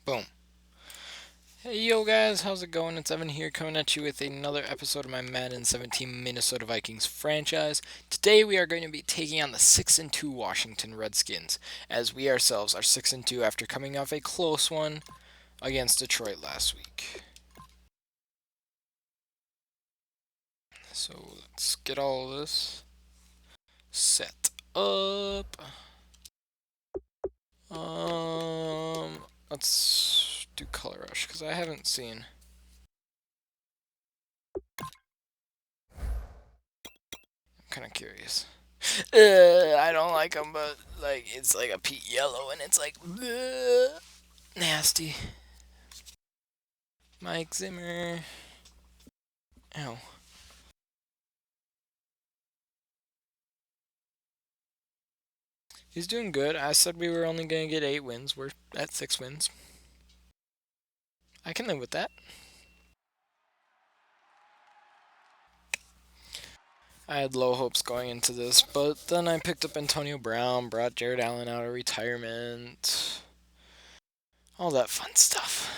Boom. Hey yo guys, how's it going? It's Evan here coming at you with another episode of my Madden 17 Minnesota Vikings franchise. Today we are going to be taking on the 6-2 Washington Redskins, as we ourselves are 6-2 after coming off a close one against Detroit last week. So let's get all of this set up. Let's do color rush because I haven't seen. I'm kind of curious. I don't like them, but like it's like a peat yellow and it's like nasty. Mike Zimmer. Ow. He's doing good. I said we were only going to get 8 wins. We're at 6 wins. I can live with that. I had low hopes going into this, but then I picked up Antonio Brown, brought Jared Allen out of retirement. All that fun stuff.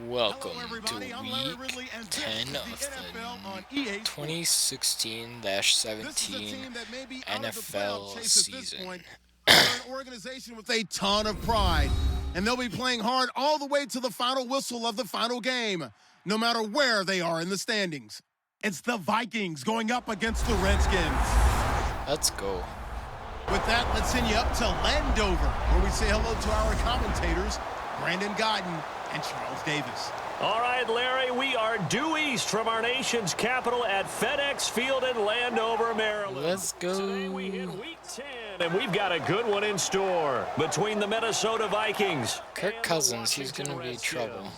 Welcome to week 10 of the 2016-17 NFL season. An organization with a ton of pride, and they'll be playing hard all the way to the final whistle of the final game, no matter where they are in the standings. It's the Vikings going up against the Redskins. Let's go. With that, let's send you up to Landover, where we say hello to our commentators, Brandon Godden and Charles Davis. All right, Larry, we are due east from our nation's capital at FedEx Field in Landover, Maryland. Let's go. Today we hit week 10, and we've got a good one in store between the Minnesota Vikings. Kirk Cousins, he's going to be trouble.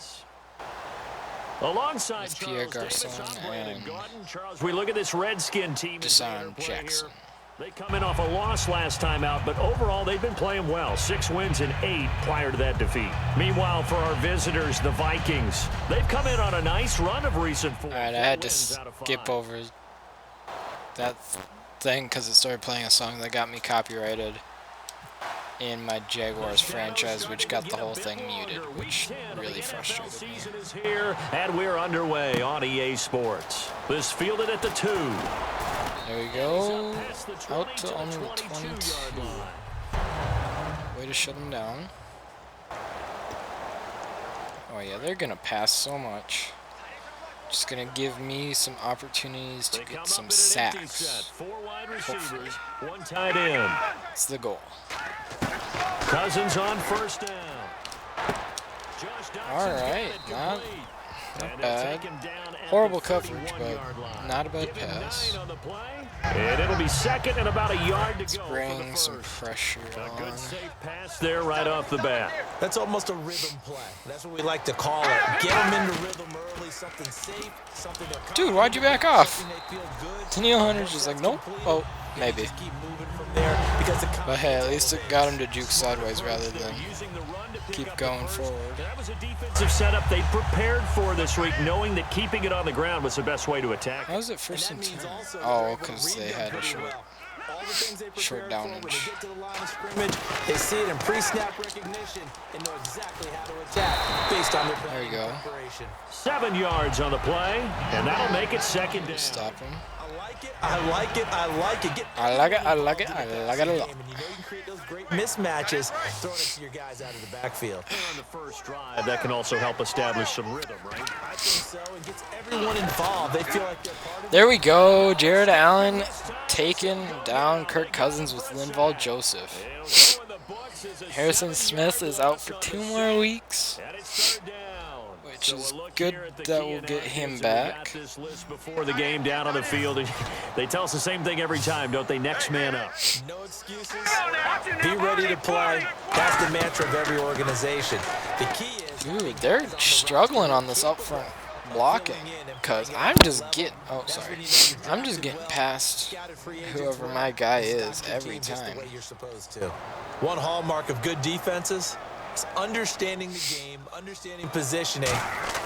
Alongside Pierre Charles Davis, Garçon I'm Brandon and Gaudin. Charles, we look at this Redskin team. Deshaun Jackson. They come in off a loss last time out, but overall they've been playing well. 6 wins and 8 prior to that defeat. Meanwhile, for our visitors, the Vikings, they've come in on a nice run of recent form. Alright, I had to skip over that thing because it started playing a song that got me copyrighted in my Jaguars franchise, which got the whole thing muted, which really frustrated me. Is here, and we're underway on EA Sports. This fielded at the 2. There we go. Out to only the 22. Way to shut them down. Oh yeah, they're gonna pass so much. Just gonna give me some opportunities to get some sacks. Hopefully. One tight end. That's the goal. Cousins on first down. Alright, not bad. Horrible coverage, but not a bad pass. And it'll be second and about a yard to go. Bring some pressure on. Good safe pass there right off the bat. That's almost a rhythm play. That's what we like to call it. Get them into rhythm early, something safe, something they're confident. Dude, why'd you back off? Tennille Hunter's just like, nope. Oh, maybe. But hey, at least it got him to juke sideways rather than keep going forward. That was a defensive setup they prepared for this week, knowing that keeping it on the ground was the best way to attack. How was it first and 10? Oh, because they had a short downage. They see it in pre-snap recognition and know exactly how to attack based on their There you go. 7 yards on the play, and that'll make it second down. Stop him. I like it. I like it a lot. You know you can create those great mismatches, throwing it to your guys out of the backfield. On the first drive, that can also help establish some rhythm, right? I think so. It gets everyone involved. They feel like they're part of. There we go. Jared Allen taking down Kirk Cousins with Linval Joseph. Harrison Smith is out for 2 more weeks, which is good that we'll get him back. This list before the game down on the field. They tell us the same thing every time, don't they? Next man up. No excuses. Be ready to play. That's the mantra of every organization. The key is. Dude, they're struggling on this up front blocking because I'm just getting past whoever my guy is every time. One hallmark of good defenses, basics, understanding the game, understanding positioning,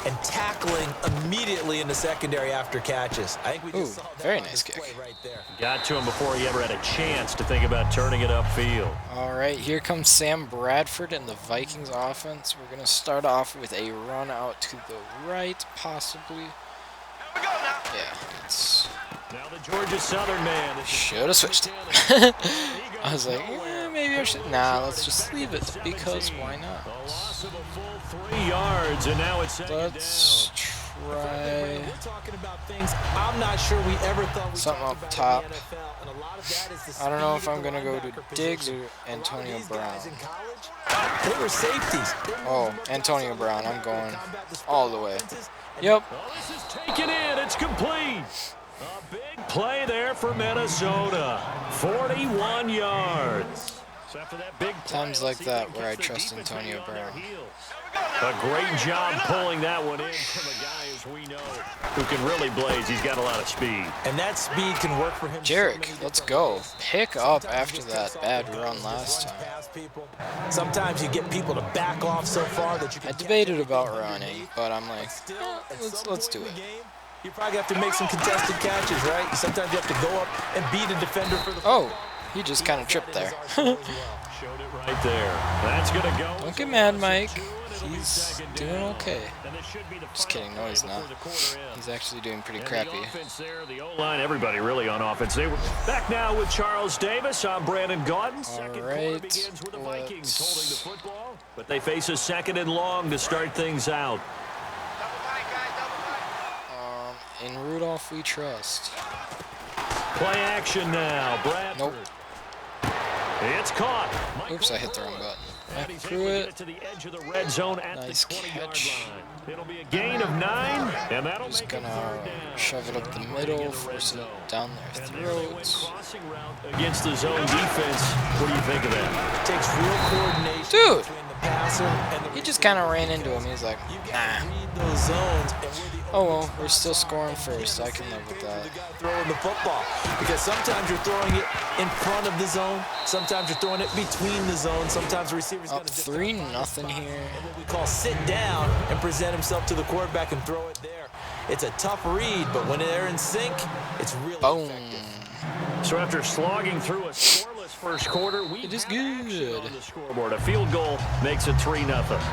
and tackling immediately in the secondary after catches. I think we just saw that very on nice display kick. right there. Got to him before he ever had a chance to think about turning it upfield. All right, here comes Sam Bradford and the Vikings offense. We're going to start off with a run out to the right, possibly. Yeah, it's... Now the Georgia Southern man. Should have switched it. I was like, maybe I should. Nah, let's just leave it, because why not? A loss of a full 3 yards, and now it's Let's try We're talking about things I'm not sure we ever thought we something talked up about top. in the NFL, and a lot of that is the I don't know if speed I'm of the going to go to linebacker Diggs position. or Antonio These Brown. guys in college, they were safeties. Oh, Antonio Brown, I'm going all the way. Yep. Oh, this is taken in. It's complete. A big play there for Minnesota. 41 yards. So after that big play, Times like that where I trust Antonio Brown. A great job pulling that one in from a guy, as we know, who can really blaze. He's got a lot of speed. And that speed can work for him. Jarek, let's go. Pick up after that bad run last time. Sometimes you get people to back off so far that you can. I debated about running, but I'm like, let's do it. You probably have to make some contested catches, right? Sometimes you have to go up and beat a defender for the. Oh, he just kind of tripped there. Showed it right there. That's going to go. Don't get mad, Mike. He's doing okay. Just kidding, no he's not. He's actually doing pretty crappy. The O-line, everybody really on offense. They were back now with Charles Davis. I'm Brandon Gaudin. Second quarter begins with the Vikings holding the football, but they face a second and long to start things out. In Rudolph we trust. Play action now. Bradford. Nope. It's caught. Oops, I hit the wrong button. And he's Threw able to it. get to the edge of the red zone at Nice the 20-yard catch. line. It'll be a gain of 9, and that'll Just make it gonna third down. shove it up the middle, force it down their And there they went throats. crossing route against the zone defense. What do you think of that? Takes real coordination Dude, between the passer and the he just kind of ran into him. He's like, You nah. got to read those zones, and we're the Oh well, we're still scoring first. I can live with that. the guy throwing the football, because sometimes you're throwing it in front of the zone, sometimes you're throwing it between the zone, sometimes the receiver's Up going to 3-0 here. what we call sit down and present himself to the quarterback and throw it there. It's a tough read, but when they're in sync, it's really Boom. effective. So after slogging through a scoreless first quarter, we It is have action good. on the scoreboard. A field goal makes it 3-0.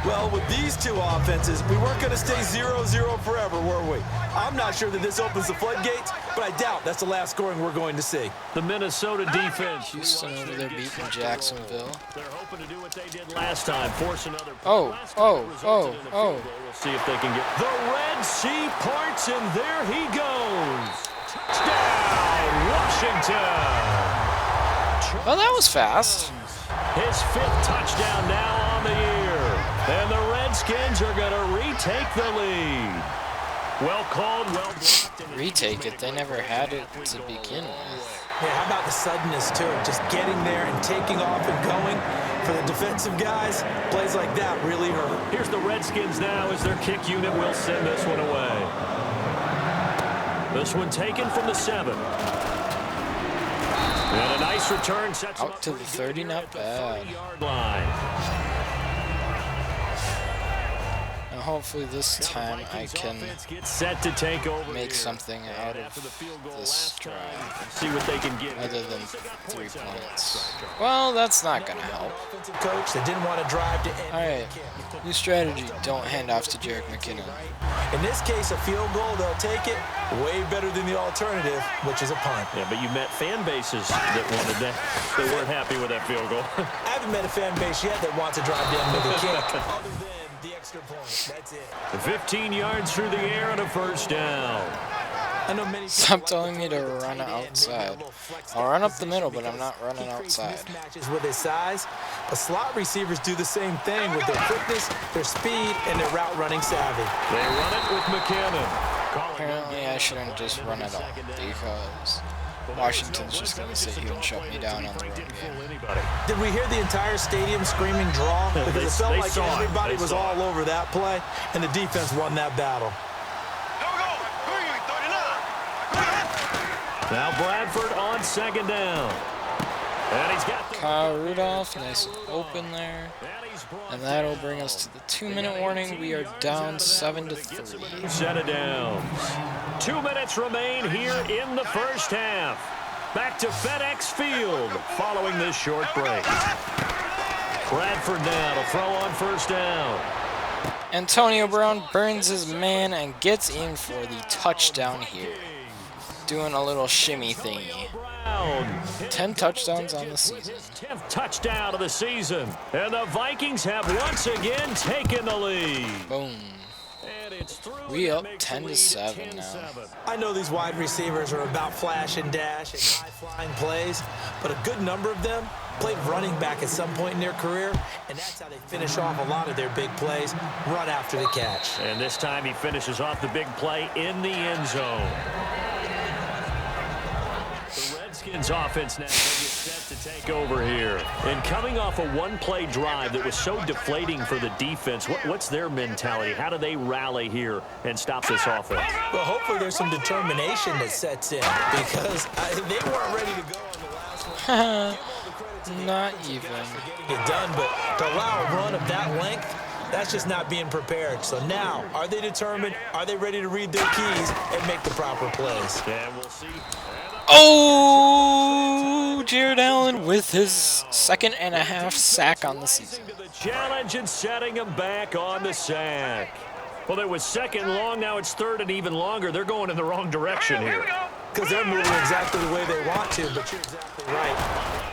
Well, with these two offenses, we weren't going to stay 0-0 forever, were we? I'm not sure that this opens the floodgates, but I doubt that's the last scoring we're going to see. The Minnesota defense. Houston over there beating Jacksonville. They're hoping to do what they did last time, force another. Oh, Last time oh, it resulted oh, in a field oh. goal. We'll see if they can get the Red Sea parts, and there he goes. Touchdown, Washington. Oh, that was fast. His 5th touchdown now on the year. And the Redskins are going to retake the lead. Well called, well blocked. and Retake it. They never had it to begin with. Yeah, how about the suddenness to it? Just getting there and taking off and going. For the defensive guys, plays like that really hurt. Here's the Redskins now as their kick unit will send this one away. This one taken from the 7. And a nice return sets Out to the 30, not bad. 30-yard line. And hopefully this time I can Offense gets set to take over make here. something out After the field goal of this last time, drive. see what they can get Other here. than They got 3 points out of that points. strike. Well, that's not going to help. Offensive coach, they didn't want to drive to end. Alright, new strategy. Don't hand off to Jarek McKinnon. In this case, a field goal, they'll take it way better than the alternative, which is a punt. Yeah, but you met fan bases that wanted that. They weren't happy with that field goal. I haven't met a fan base yet that wants to drive down to the kick, other than the extra point. That's it. 15 yards through the air and a first down. I know many Stop people telling me to the run tight end, maybe a outside. little flex I'll run up the position middle, but I'm because not running he creates outside. mismatches with his size, but slot receivers do the same thing with their quickness, their speed, and their route running savvy. They run it with McKinnon. Apparently I shouldn't just run it all because Washington's just going to sit here and shut me down on the run game. Did we hear the entire stadium screaming draw? Because it felt they like saw it. everybody They was saw all over that play, and the defense won that battle. Now Bradford on second down. And he's got Kyle Rudolph, nice and open there. And that'll bring us to the 2-minute warning. We are down 7-3. Set it down. 2 minutes remain here in the first half. Back to FedEx Field following this short break. Bradford now to throw on first down. Antonio Brown burns his man and gets in for the touchdown here. Doing a little shimmy thingy. 10 touchdowns on the season. 10th touchdown of the season. And the Vikings have once again taken the lead. Boom. We up 10-7 now. I know these wide receivers are about flash and dash and high-flying plays, but a good number of them played running back at some point in their career, and that's how they finish off a lot of their big plays, run after the catch. And this time he finishes off the big play in the end zone. The Redskins offense now is set to take over here. And coming off a one-play drive that was so deflating for the defense, what's their mentality? How do they rally here and stop this offense? Well, hopefully there's some determination that sets in, because they weren't ready to go on the last one. Not even. Getting it done, but to allow a run of that length, that's just not being prepared. So now, are they determined? Are they ready to read their keys and make the proper plays? And we'll see. Oh, Jared Allen with his 2.5 sack on the season. The challenge and setting him back on the sack. Well, it was second long, now it's third and even longer. They're going in the wrong direction here. Because they're moving exactly the way they want to, but you're exactly right.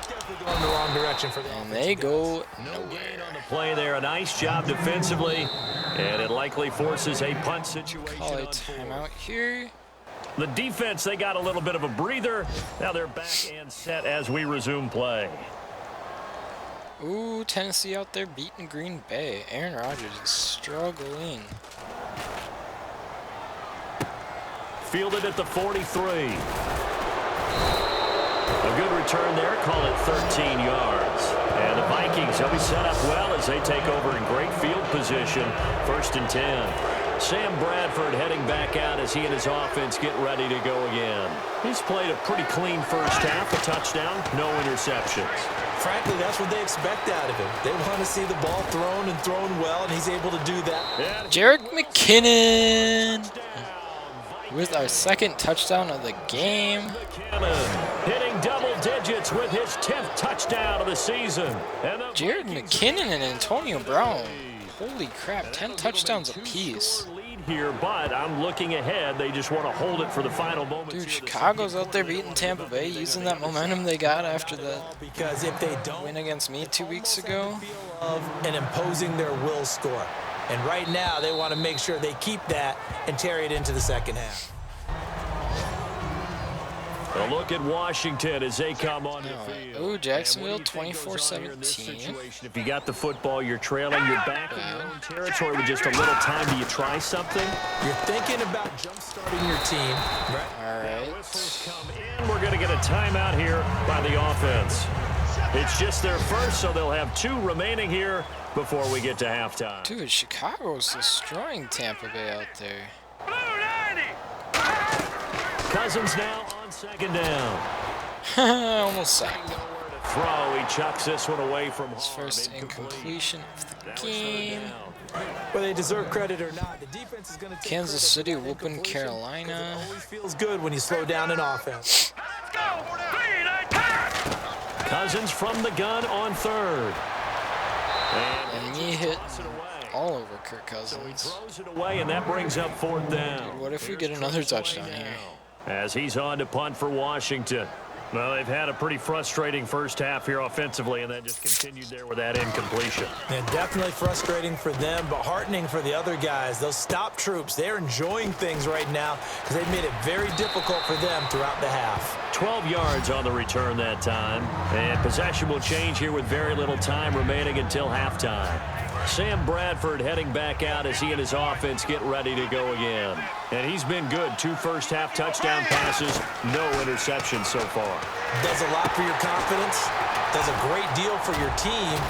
Definitely going in the wrong direction for them. And they go nowhere. On the play there, a nice job defensively, and it likely forces a punt situation. Call a timeout here. The defense, they got a little bit of a breather. Now they're back and set as we resume play. Ooh, Tennessee out there beating Green Bay. Aaron Rodgers is struggling. Fielded at the 43. A good return there, call it 13 yards. And the Vikings, they'll be set up well as they take over in great field position. 1st and 10. Sam Bradford heading back out as he and his offense get ready to go again. He's played a pretty clean first half, a touchdown, no interceptions. Frankly, that's what they expect out of him. They want to see the ball thrown and thrown well, and he's able to do that. Jerick McKinnon with our second touchdown of the game. Hitting double digits with his 10th touchdown of the season. Jared McKinnon and Antonio Brown. Holy crap, 10 touchdowns apiece. Here, but I'm looking ahead. They just want to hold it for the final moments. Dude, Chicago's out there beating Tampa Bay, using that momentum they got after the because if they don't win against me 2 weeks ago. And imposing their will score. And right now, they want to make sure they keep that and carry it into the second half. A look at Washington as they come on the field. Oh, Jacksonville 24-17. If you got the football, you're trailing, you're back in your own territory with just a little time. Do you try something? You're thinking about jump-starting your team. Right? All right. Whistles come in. We're going to get a timeout here by the offense. It's just their first, so they'll have 2 remaining here before we get to halftime. Dude, Chicago's destroying Tampa Bay out there. Cousins now on second down. Almost sacked him. Throw, he chucks this one away from His first incompletion of the game. Whether they deserve credit or not, the defense is going to take Kansas City whooping Carolina. It always feels good when you slow down an offense. Cousins from the gun on third. And me hit all over Kirk So he Cousins. throws it away, and that brings up 4th down. Dude, what if we get another touchdown here? As he's on to punt for Washington. Well, they've had a pretty frustrating first half here offensively, and that just continued there with that incompletion. And definitely frustrating for them, but heartening for the other guys. Those stop troops, they're enjoying things right now because they've made it very difficult for them throughout the half. 12 yards on the return that time. And possession will change here with very little time remaining until halftime. Sam Bradford heading back out as he and his offense get ready to go again. And he's been good. 2 first-half touchdown passes, no interceptions so far. Does a lot for your confidence, does a great deal for your team,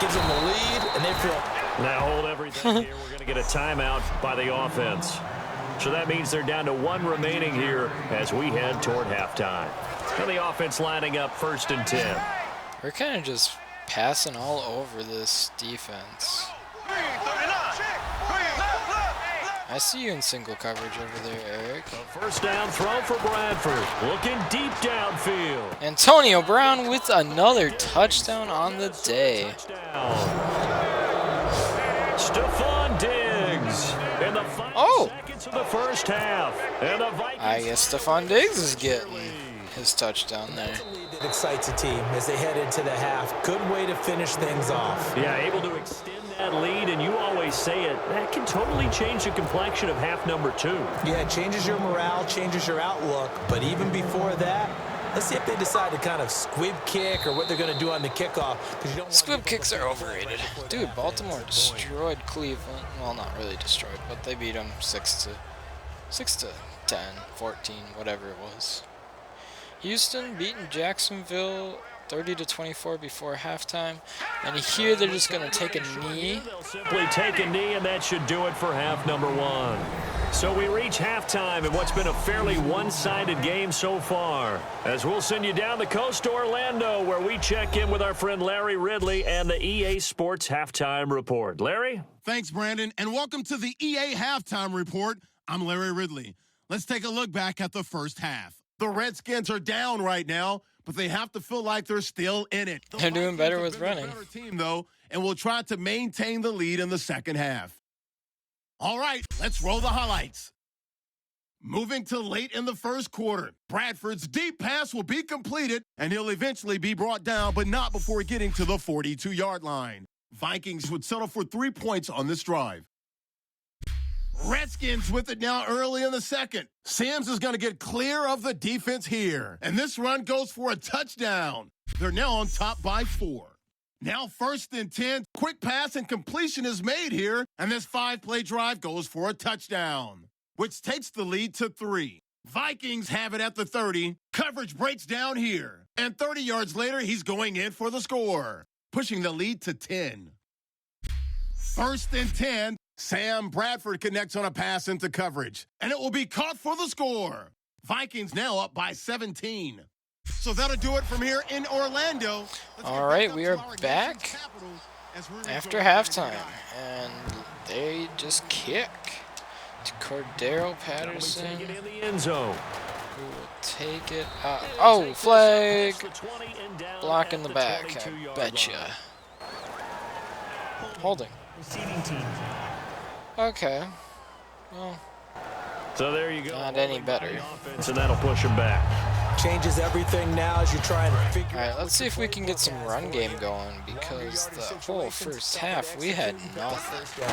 gives them the lead, and they feel... Now hold everything here. We're going to get a timeout by the offense. So that means they're down to 1 remaining here as we head toward halftime. And the offense lining up 1st and 10. We're kind of just passing all over this defense. I see you in single coverage over there, Eric. A 1st down throw for Bradford. Looking deep downfield. Antonio Brown with another touchdown on the day. Stephon Diggs in the final seconds of the 1st half. And the Vikings, I guess Stephon Diggs is getting his touchdown there. It excites a team as they head into the half. Good way to finish things off. Yeah, able to extend that lead, and you always say it, that can totally change the complexion of half number 2. Yeah, it changes your morale, changes your outlook, but even before that, let's see if they decide to kind of squib kick or what they're going to do on the kickoff. Squib kicks are overrated. Dude, Baltimore destroyed Cleveland. Well, not really destroyed, but they beat them 6 to 10, 14, whatever it was. Houston beating Jacksonville 30-24 before halftime, and here they're just going to take a knee. They'll simply take a knee, and that should do it for half number 1. So we reach halftime in what's been a fairly one-sided game so far, as we'll send you down the coast to Orlando, where we check in with our friend Larry Ridley and the EA Sports Halftime Report. Larry? Thanks, Brandon, and welcome to the EA Halftime Report. I'm Larry Ridley. Let's take a look back at the 1st half. The Redskins are down right now, but they have to feel like they're still in it. They're doing better with running. Better team, though, and will try to maintain the lead in the 2nd half. All right, let's roll the highlights. Moving to late in the 1st quarter, Bradford's deep pass will be completed, and he'll eventually be brought down, but not before getting to the 42-yard line. Vikings would settle for 3 points on this drive. Redskins with it now early in the 2nd. Sims is going to get clear of the defense here. And this run goes for a touchdown. They're now on top by 4. Now 1st and 10. Quick pass and completion is made here. And this 5-play drive goes for a touchdown, which takes the lead to 3. Vikings have it at the 30. Coverage breaks down here. And 30 yards later, he's going in for the score, pushing the lead to 10. 1st and 10. Sam Bradford connects on a pass into coverage, and it will be caught for the score. Vikings now up by 17. So that'll do it from here in Orlando. All right, we are back after halftime, and they just kick to Cordero Patterson, In the end zone. who will take it out. Oh, flag! Block in the back, I betcha. Holding. Okay. Well, So there you go. not any better. Offense, and that'll push him back. Changes everything now as you try and figure All right, let's see if we can get some run game going, because the whole 1st half we had nothing.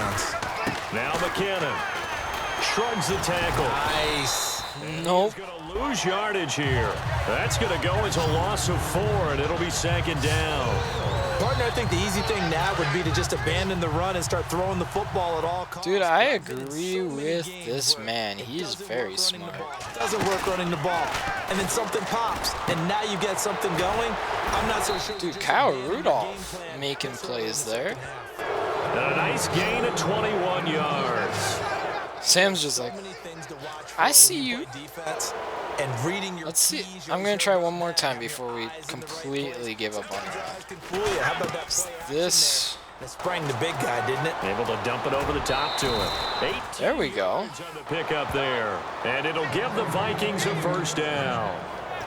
Now McKinnon shrugs the tackle. Nice. Nope. He's going to lose yardage here. That's going to go as a loss of 4, and it'll be 2nd down. Partner, I think the easy thing now would be to just abandon the run and start throwing the football at all costs. Dude, I agree with this man. He's very smart. It doesn't work running the ball. And then something pops, and now you get something going. I'm not so sure. Dude, Kyle Rudolph making plays there. And a nice gain of 21 yards. Sam's just like, I see you. And reading your Let's see. I'm going to try one more time before we completely give up on it. This. That sprang the big guy, didn't it? Able to dump it over the top to him. There we go. On the pick up there. And it'll give the Vikings a 1st down.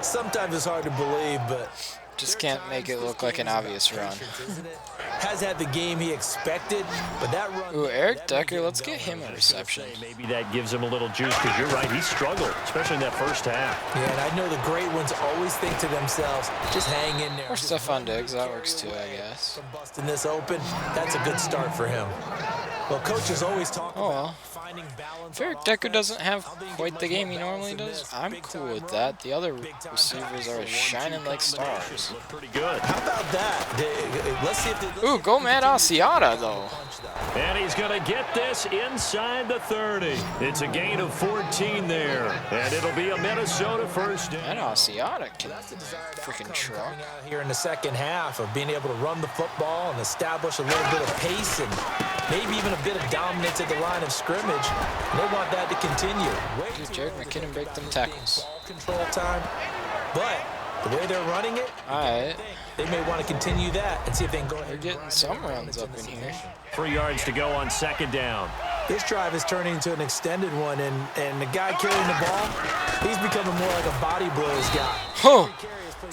Sometimes it's hard to believe, but Just can't make it look like an obvious run. Has had the game he expected, but that run. Ooh, Eric Decker, let's get him a reception. Maybe that gives him a little juice, because you're right, he struggled, especially in that 1st half. Yeah, and I know the great ones always think to themselves, just hang in there. Or Stephon Diggs, that works too, I guess. From busting this open, that's a good start for him. Well, coaches always talk about finding balance. If Eric Decker doesn't have quite the game he normally does, I'm cool with that. The other receivers are shining like stars. Look pretty good. How about that? Let's see if they. Ooh, go Matt Asiata, though. And he's going to get this inside the 30. It's a gain of 14 there. And it'll be a Minnesota 1st down. Matt Asiata can freaking truck. Out here in the 2nd half of being able to run the football and establish a little bit of pace and maybe even a bit of dominance at the line of scrimmage. And they want that to continue. Dude, Jared McKinnon break them tackles. Ball control time. But The way they're running it, Alright. they may want to continue that and see if they can go ahead. They're getting some runs up in here. 3 yards to go on second down. This drive is turning into an extended one, and the guy carrying the ball, he's becoming more like a body blows guy. Huh.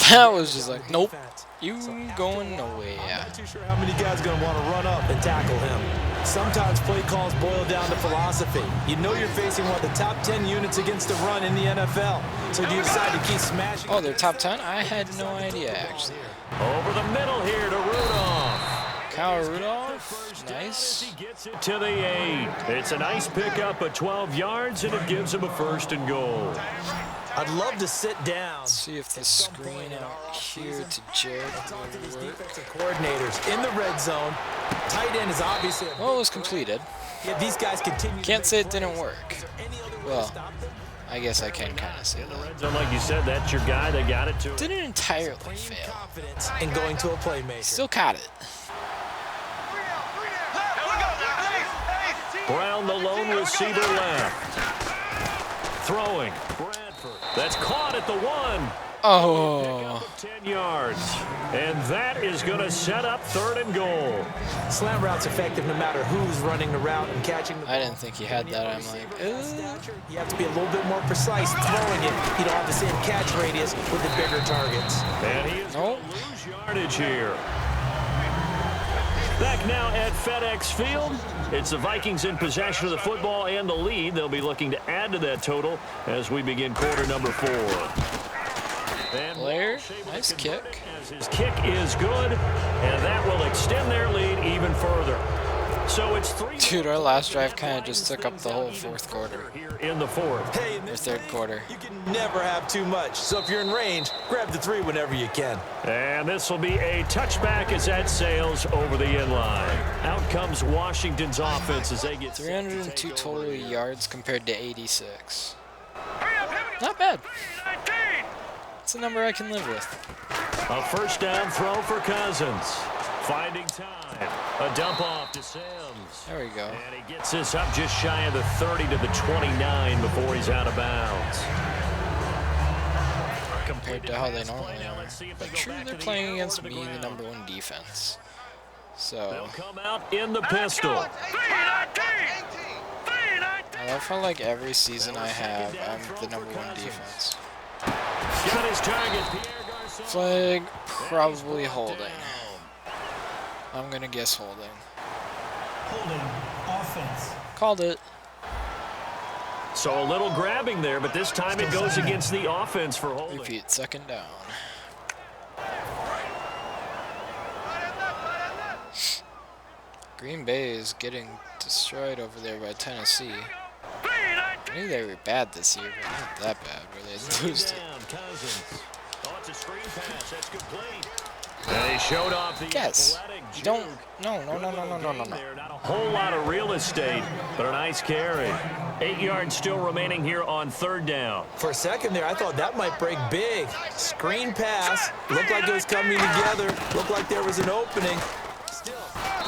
That was just like, nope. You going nowhere. I'm not too sure how many guys are going to want to run up and tackle him. Sometimes play calls boil down to philosophy. You know you're facing one of the top 10 units against the run in the NFL. So do you decide to keep smashing? Oh, they're top 10? I had no idea, actually. Over the middle here to Rudolph. Kyle Rudolph, nice. He gets it to the 8. It's a nice pickup of 12 yards, and it gives him a 1st and goal. I'd love to sit down. Let's see if the screen out here to Jared will work. Coordinators in the red zone. Tight end is obviously. Well, it was completed. Yeah, these guys continue. Can't say it didn't work. Well, I guess I can kind of say that. So like you said, that's your guy. They got it to him. Didn't entirely fail. Confidence in going to a playmaker. Still caught it. Brown, the lone receiver left. Throwing. Bradford. That's caught at the 1. Oh. 10 yards. And that is going to set up 3rd and goal. Slant route's effective no matter who's running the route and catching the ball. I didn't think he had that. I'm like, You have to be a little bit more precise throwing it. You don't have the same catch radius with the bigger targets. And he is going to lose yardage here. Back now at FedEx Field. It's the Vikings in possession of the football and the lead. They'll be looking to add to that total as we begin quarter number 4. Blair, nice kick. His kick is good, and that will extend their lead even further. So it's 3. Dude, our last drive kind of just took up the whole 4th quarter. Here in the 4th. Hey, in Or this 3rd league, quarter. You can never have too much. So if you're in range, grab the 3 whenever you can. And this will be a touchback as that sails over the inline. Out comes Washington's offense as they get 302 total yards compared to 86. Not bad. It's a number I can live with. A 1st down throw for Cousins. Finding time. A dump off to Sims. There we go. And he gets this up just shy of the 30 to the 29 before he's out of bounds. Compared to how they normally are. But true, they're playing against me, the number 1 defense. So, They'll come out in the pistol. I love how like every season I have, I'm the number 1 defense. Got his target. Pierre Garçon. Flag, probably holding. I'm gonna guess holding. Holding offense. Called it. So a little grabbing there, but this time it goes against the offense for holding. Repeat, 2nd down. Green Bay is getting destroyed over there by Tennessee. I knew they were bad this year, but not that bad where they lose to. They showed off the Guess. athletic Don't. juke. No. Not a whole lot of real estate, but a nice carry. 8 yards still remaining here on 3rd down. For a second there, I thought that might break big. Screen pass. Looked like it was coming together. Looked like there was an opening. Still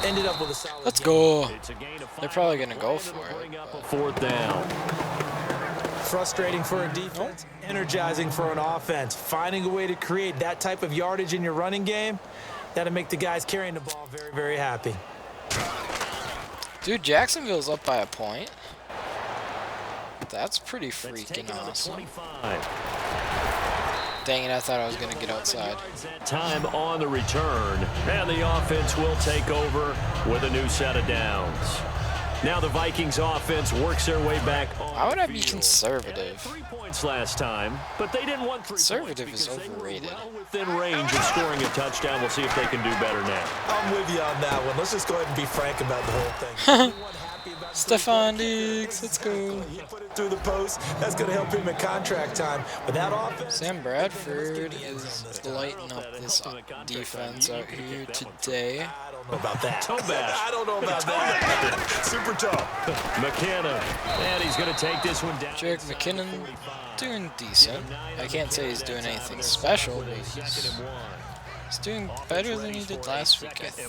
ended up with a solid. Let's go. It's a gain of 5. They're probably going to go for it. Bring up a 4th down. Frustrating for a defense, energizing for an offense. Finding a way to create that type of yardage in your running game, that'll make the guys carrying the ball very, very happy. Dude, Jacksonville's up by a point. That's pretty freaking awesome. 25. Dang it, I thought I was going to get outside. Time on the return, and the offense will take over with a new set of downs. Now the Vikings offense works their way back on Why would I the be field. conservative? 3 points last time, but they didn't want 3 Conservative points is because they were overrated. well within range of scoring a touchdown. We'll see if they can do better now. I'm with you on that one. Let's just go ahead and be frank about the whole thing. Everyone happy about Stephon Diggs, let's go. He put it through the post. That's going to help him in contract time. But that offense. Sam Bradford is lighting up this defense out here today. I don't know about that. Toe bash. I don't know about that. Super tough. McKinnon, and he's going to take this one down. Jerick McKinnon doing decent. I can't say he's doing anything special, but he's He's doing better than he did last week, I think.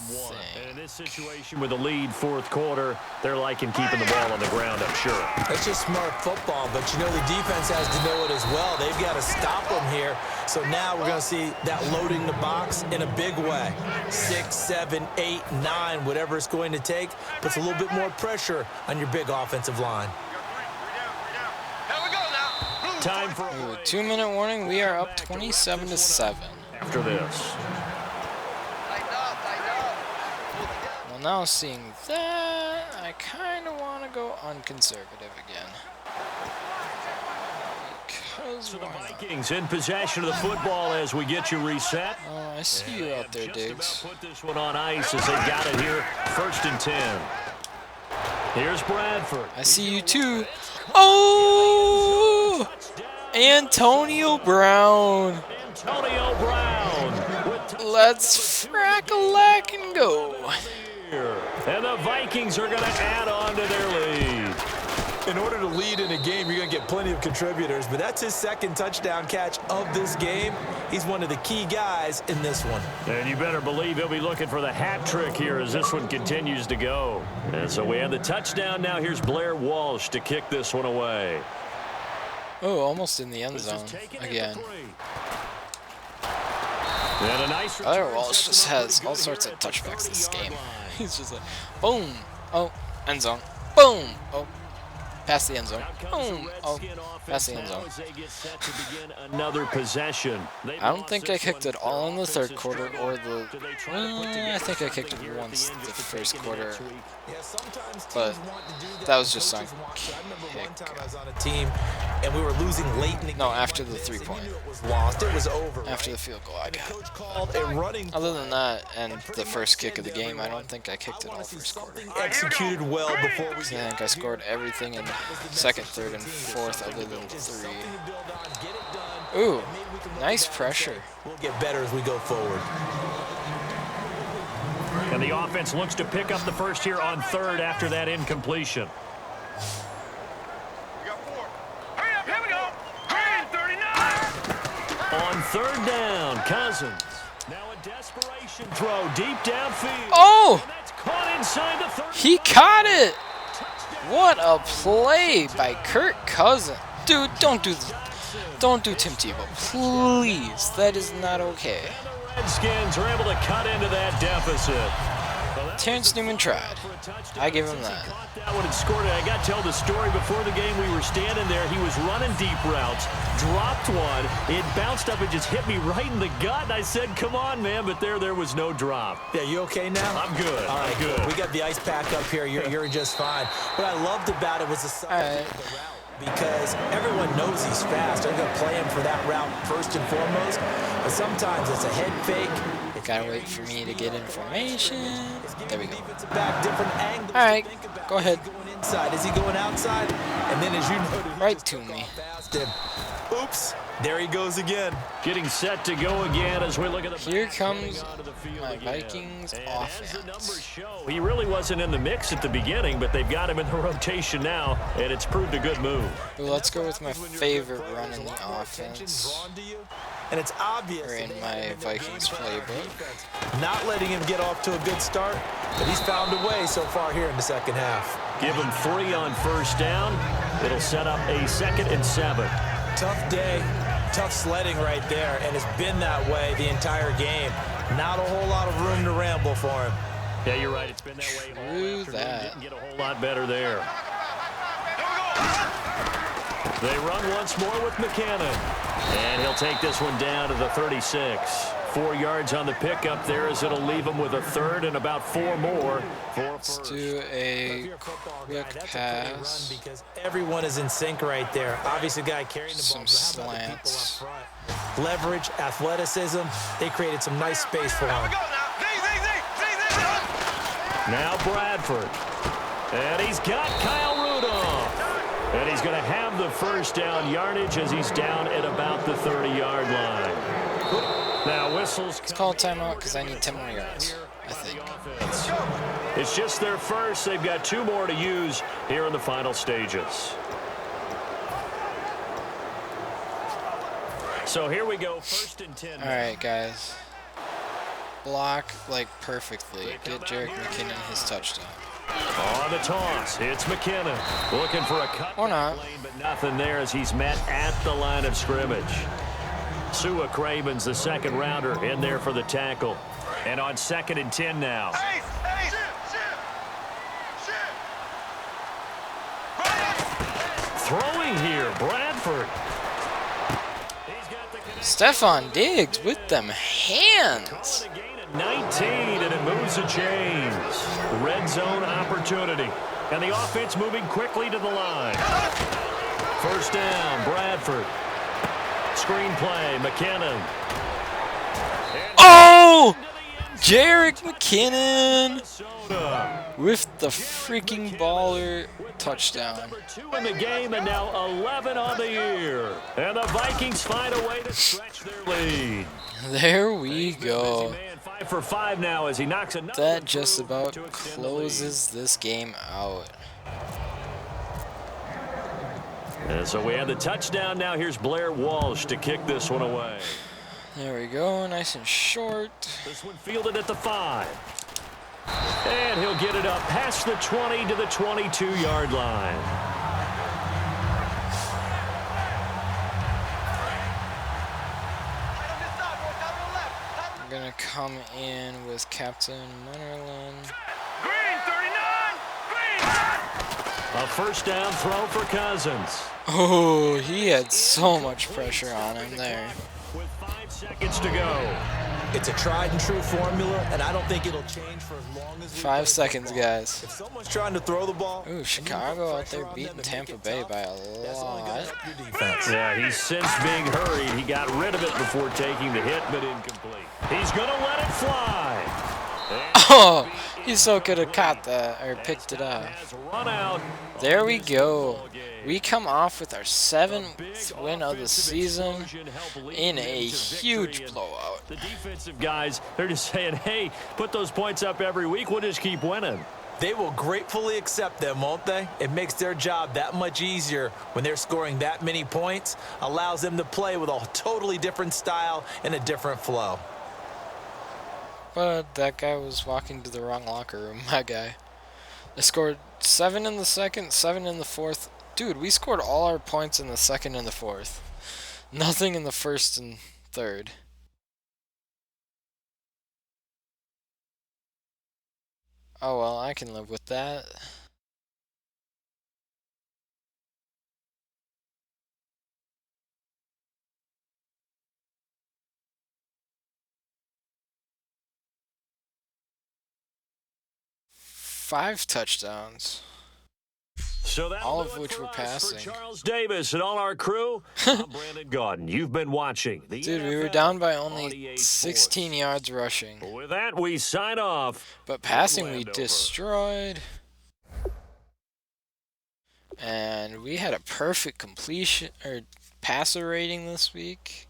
And in this situation with the lead fourth quarter, they're liking keeping the ball on the ground, I'm sure. That's just smart football, but you know the defense has to know it as well. They've got to stop them here. So now we're going to see that loading the box in a big way. 6, 7, 8, 9, whatever it's going to take, puts a little bit more pressure on your big offensive line. Time for a 2-minute warning. We are up 27-7. After this. Well, now seeing that, I kind of want to go unconservative again. Because the Vikings in possession of the football as we get you reset. Oh, I see you out there, Diggs. Put this one on ice as they got it here. 1st and 10. Here's Bradford. I see you too. Oh! Antonio Brown. Antonio Brown. Let's frack-a-lack and go. And the Vikings are going to add on to their lead. In order to lead in a game, you're going to get plenty of contributors, but that's his 2nd touchdown catch of this game. He's one of the key guys in this one. And you better believe he'll be looking for the hat trick here as this one continues to go. And so we have the touchdown now. Here's Blair Walsh to kick this one away. Oh, almost in the end zone again. Blair Walsh just has all sorts of touchbacks this game. He's just like, boom, oh, end zone, boom, oh, past the end zone, boom, oh, past the end zone. Another possession. I don't think I kicked it all in the 3rd quarter or the. I think I kicked it once the 1st quarter, but that was just on kick. Team, and we were losing late in the No, after the 3-point. lost. It was over. After the field goal, I got. Called a running. Other than that, and the first kick of the game, I don't think I kicked it all 1st quarter. Executed well before we. I think I scored everything in 2nd, 3rd, and 4th other than 3. Ooh, nice pressure. We'll get better as we go forward. And the offense looks to pick up the first here on 3rd after that incompletion. On 3rd down, Cousins. Now a desperation throw deep downfield. Oh! And that's caught inside the 30. He caught it! What a play by Kirk Cousins. Dude, don't do Tim Tebow, please. That is not okay. And the Redskins are able to cut into that deficit. Terrence Newman tried. I give him that. That one and scored it. I got to tell the story before the game. We were standing there. He was running deep routes, dropped one. It bounced up and just hit me right in the gut. And I said, "Come on, man!" But there was no drop. Yeah, you okay now? I'm good. All right, I'm good. We got the ice pack up here. You're just fine. What I loved about it was the size of the route. Because everyone knows he's fast. They're going to play him for that route first and foremost. But sometimes it's a head fake. Gotta wait for me to get information. There we go. Back, different angles. All right, go ahead. Going inside. Is he going outside? And then as you noted, Right to me. Oops. There he goes again. Getting set to go again as we look at the. Here comes my Vikings And offense. as the numbers show, he really wasn't in the mix at the beginning, but they've got him in the rotation now, and it's proved a good move. Ooh, let's go with my favorite run in the offense. And it's obvious. Or in my Vikings playbook. Not letting him get off to a good start, but he's found a way so far here in the 2nd half. Give him 3 on 1st down. It'll set up a 2nd and 7. Tough day, tough sledding right there, and it's been that way the entire game. Not a whole lot of room to ramble for him. Yeah, you're right. It's been that way all True afternoon. that. Didn't get a whole lot better there. They run once more with McCannon. And he'll take this one down to the 36. 4 yards on the pickup there as it'll leave him with a 3rd and about 4 more. Let's do a quick pass. Because everyone is in sync right there. Obviously, the guy carrying the ball. Some How about the people slants. up front? Leverage, athleticism. They created some nice space for him. Now Bradford. And he's got Kyle Rudolph. And he's going to have the first down yardage as he's down at about the 30-yard line. Now whistles. Let's call a timeout because I need 10 more yards, I think. It's just their first. They've got 2 more to use here in the final stages. So here we go, 1st and 10. All right, guys. block like perfectly. Get Jerick McKinnon his touchdown. On the toss, it's McKinnon looking for a cut. Or not. Lane, but nothing there as he's met at the line of scrimmage. Sua Craven's the second rounder in there for the tackle. And on 2nd and 10 now. Throwing here, Bradford. Stephon Diggs with them hands. 19, and it moves the chains. Red zone opportunity. And the offense moving quickly to the line. First down, Bradford. Screenplay, McKinnon. Oh! Jerick McKinnon with the freaking baller touchdown. Number 2 in the game, and now 11 on the year. And the Vikings find a way to stretch their lead. There we go. 5 for 5 now as he knocks another. That just about closes this game out. And so we have the touchdown now. Here's Blair Walsh to kick this one away. There we go, nice and short. This one fielded at the 5. And he'll get it up past the 20 to the 22-yard line. I'm going to come in with Captain Munnerlin. A first down throw for Cousins. Oh, he had so much pressure on him there. With 5 seconds to go. It's a tried and true formula, and I don't think it'll change for as long as we 5 seconds, guys. If someone's trying to throw the ball, Ooh, Chicago out there beating Tampa Bay by a lot. Yeah, he's since being hurried. He got rid of it before taking the hit, but incomplete. He's going to let it fly. Oh, he so could have caught that or picked it up. There we go. We come off with our 7th win of the season in a huge blowout. The defensive guys, they're just saying, hey, put those points up every week. We'll just keep winning. They will gratefully accept them, won't they? It makes their job that much easier when they're scoring that many points. Allows them to play with a totally different style and a different flow. But that guy was walking to the wrong locker room, my guy. They scored 7 in the 2nd, 7 in the 4th. Dude, we scored all our points in the 2nd and the 4th. Nothing in the 1st and 3rd. Oh well, I can live with that. Five touchdowns. So all of which were passing. For Charles Davis and all our crew, I'm Brandon Gaudin. You've been watching the Dude, we were NFL down by only 48 16 Sports. yards rushing. With that, we sign off. But passing, we Landover. destroyed. And we had a perfect completion or passer rating this week.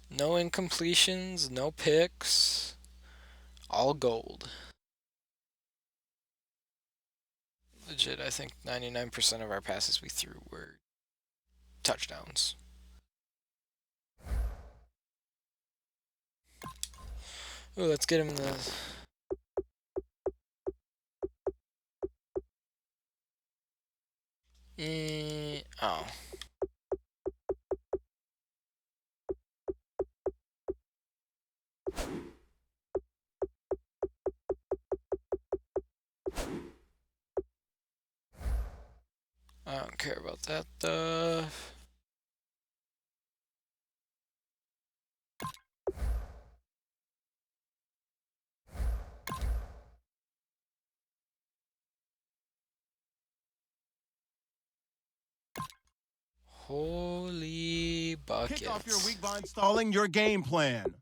No incompletions, no picks. All gold. Legit, I think 99% of our passes we threw were touchdowns. Ooh, let's get him the... oh. I don't care about that stuff. Holy buckets. Kick off your week by installing your game plan.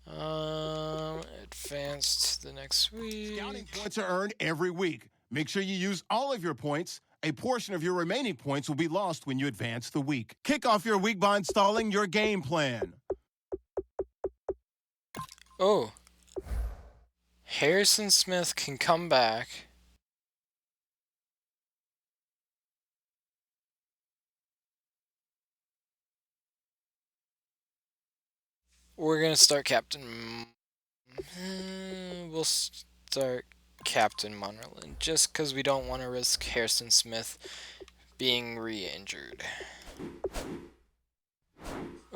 Advance to the next week. Scouting points are earned every week. Make sure you use all of your points. A portion of your remaining points will be lost when you advance the week. Kick off your week by installing your game plan. Oh. Harrison Smith can come back. We're going to start Captain We'll start Captain Munnerlyn just because we don't want to risk Harrison Smith being re-injured.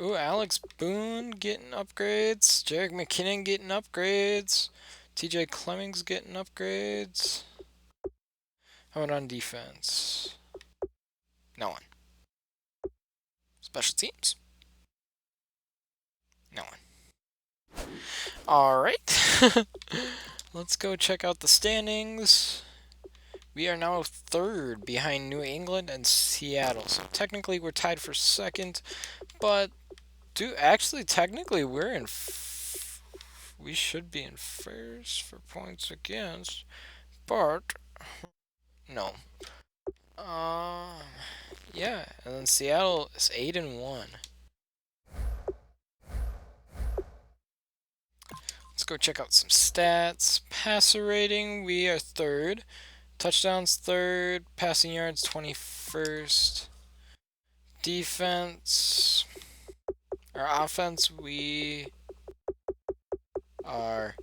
Ooh, Alex Boone getting upgrades. Jerick McKinnon getting upgrades. TJ Clemmings getting upgrades. How about on defense? No one. Special teams? No one. Alright. Let's go check out the standings. We are now third behind New England and Seattle. So technically we're tied for second. But, technically we're in... we should be in first for points against. But, no. Yeah, and then Seattle is 8-1. Let's go check out some stats. Passer rating, we are third. Touchdowns third. Passing yards 21st. Defense, our offense, we are...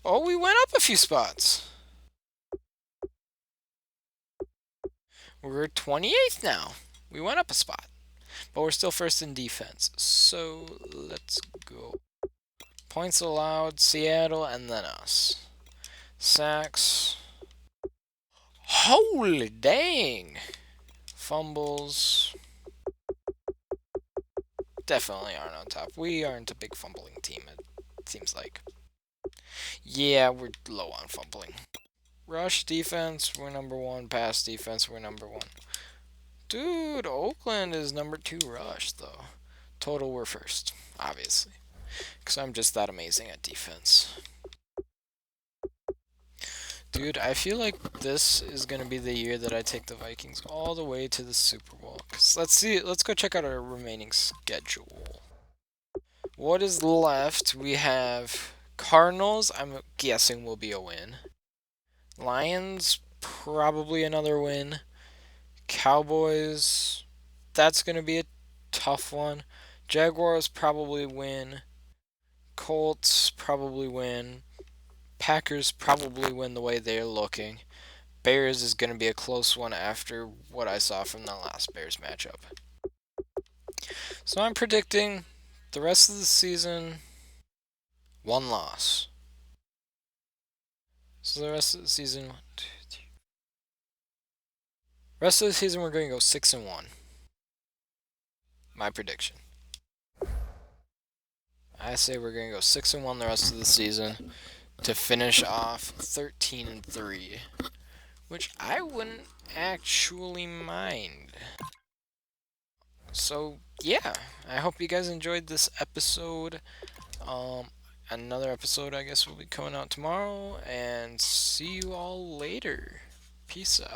oh, we went up a few spots. We're 28th now. We went up a spot. But we're still first in defense. So, let's go. Points allowed, Seattle, and then us. Sacks. Holy dang! Fumbles. Definitely aren't on top. We aren't a big fumbling team, it seems like. Yeah, we're low on fumbling. Rush defense, we're number one. Pass defense, we're number one. Dude, Oakland is number 2 rush, though. Total, we're first, obviously. Because I'm just that amazing at defense. Dude, I feel like this is going to be the year that I take the Vikings all the way to the Super Bowl. 'Cause let's go check out our remaining schedule. What is left? We have Cardinals, I'm guessing will be a win. Lions, probably another win. Cowboys, that's going to be a tough one. Jaguars, probably win. Colts, probably win. Packers, probably win the way they're looking. Bears is going to be a close one after what I saw from the last Bears matchup. So I'm predicting the rest of the season, 1 loss. So the rest of the season, 1, 2, 3. Rest of the season we're going to go 6-1. My prediction. I say we're going to go 6-1 the rest of the season to finish off 13-3, which I wouldn't actually mind. So yeah, I hope you guys enjoyed this episode. Another episode I guess will be coming out tomorrow, and see you all later. Peace out.